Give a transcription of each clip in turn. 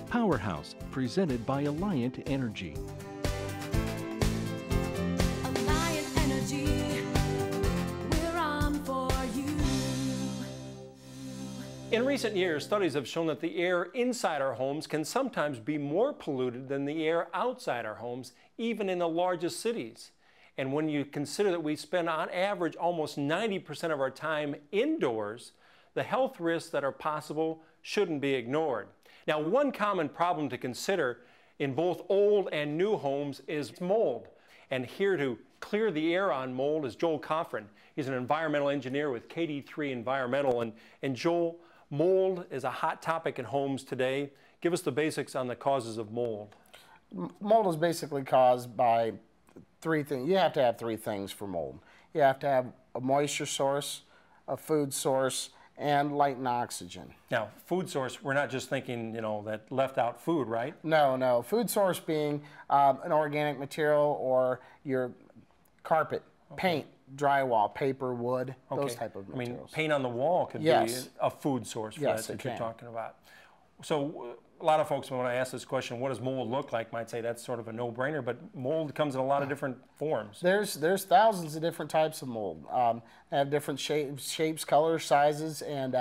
Powerhouse, presented by Alliant Energy. Alliant Energy, we're on for you. In recent years, studies have shown that the air inside our homes can sometimes be more polluted than the air outside our homes, even in the largest cities. And when you consider that we spend on average almost 90% of our time indoors, the health risks that are possible shouldn't be ignored. Now, one common problem to consider in both old and new homes is mold. And here to clear the air on mold is Joel Coffrin. He's an environmental engineer with KD3 Environmental. And Joel, mold is a hot topic in homes today. Give us the basics on the causes of mold. Mold is basically caused by three things. You have to have three things for mold. You have to have a moisture source, a food source, and light and oxygen. Now, food source, we're not just thinking, that left out food, right? No. Food source being an organic material or your carpet, paint, drywall, paper, wood, those type of materials. I mean, paint on the wall could be a food source for that you're talking about. So a lot of folks, when I ask this question, what does mold look like, might say that's sort of a no-brainer, but mold comes in a lot of different forms. There's thousands of different types of mold. They have different shapes, colors, sizes, and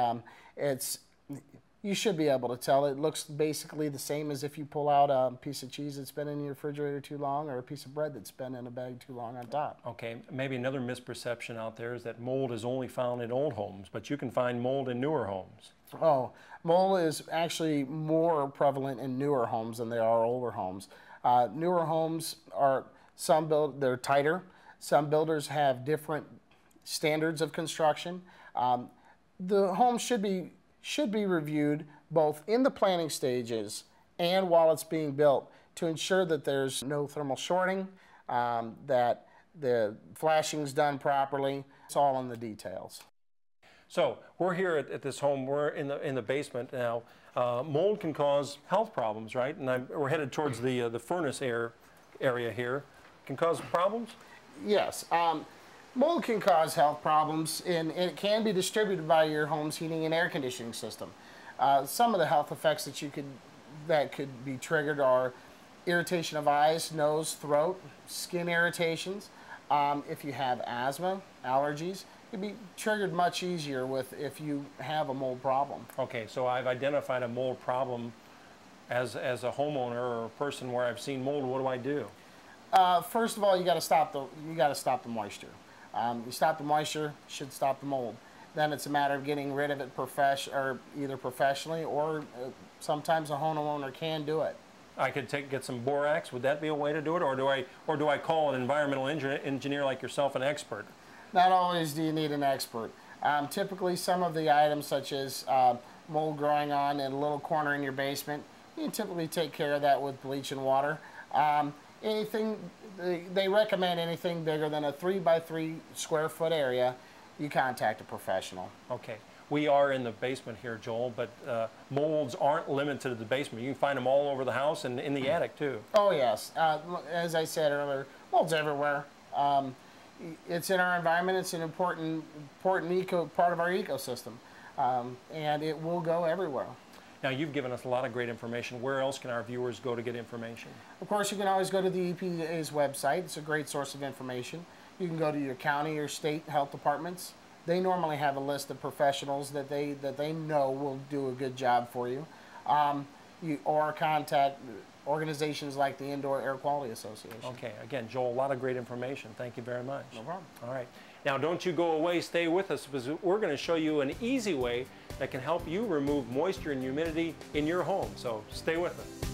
you should be able to tell. It looks basically the same as if you pull out a piece of cheese that's been in your refrigerator too long or a piece of bread that's been in a bag too long on top. Okay, maybe another misperception out there is that mold is only found in old homes, but you can find mold in newer homes. Oh, mold is actually more prevalent in newer homes than they are older homes. Newer homes are, they're tighter. Some builders have different standards of construction. The home should be reviewed both in the planning stages and while it's being built to ensure that there's no thermal shorting, that the flashing's done properly. It's all in the details. So we're here at this home. We're in the basement now. Mold can cause health problems, right? And we're headed towards the furnace area here. Can cause problems? Yes. Mold can cause health problems, and it can be distributed by your home's heating and air conditioning system. Some of the health effects that could be triggered are irritation of eyes, nose, throat, skin irritations. If you have asthma, allergies, it can be triggered much easier if you have a mold problem. Okay, so I've identified a mold problem as a homeowner or a person where I've seen mold. What do I do? First of all, you got to stop the moisture. You stop the moisture, should stop the mold. Then it's a matter of getting rid of it either professionally or sometimes a homeowner can do it. I could get some borax. Would that be a way to do it, or do I call an environmental engineer like yourself an expert? Not always do you need an expert. Typically, some of the items such as mold growing on in a little corner in your basement, you can typically take care of that with bleach and water. They recommend anything bigger than a 3 by 3 square foot area, you contact a professional. Okay. We are in the basement here, Joel, but molds aren't limited to the basement. You can find them all over the house and in the attic, too. Oh, yes. As I said earlier, mold's everywhere. It's in our environment. It's an important part of our ecosystem, and it will go everywhere. Now, you've given us a lot of great information. Where else can our viewers go to get information? Of course, you can always go to the EPA's website. It's a great source of information. You can go to your county or state health departments. They normally have a list of professionals that they know will do a good job for you. Or contact organizations like the Indoor Air Quality Association. Okay, again, Joel, a lot of great information. Thank you very much. No problem. All right. Now, don't you go away. Stay with us, because we're going to show you an easy way that can help you remove moisture and humidity in your home. So stay with us.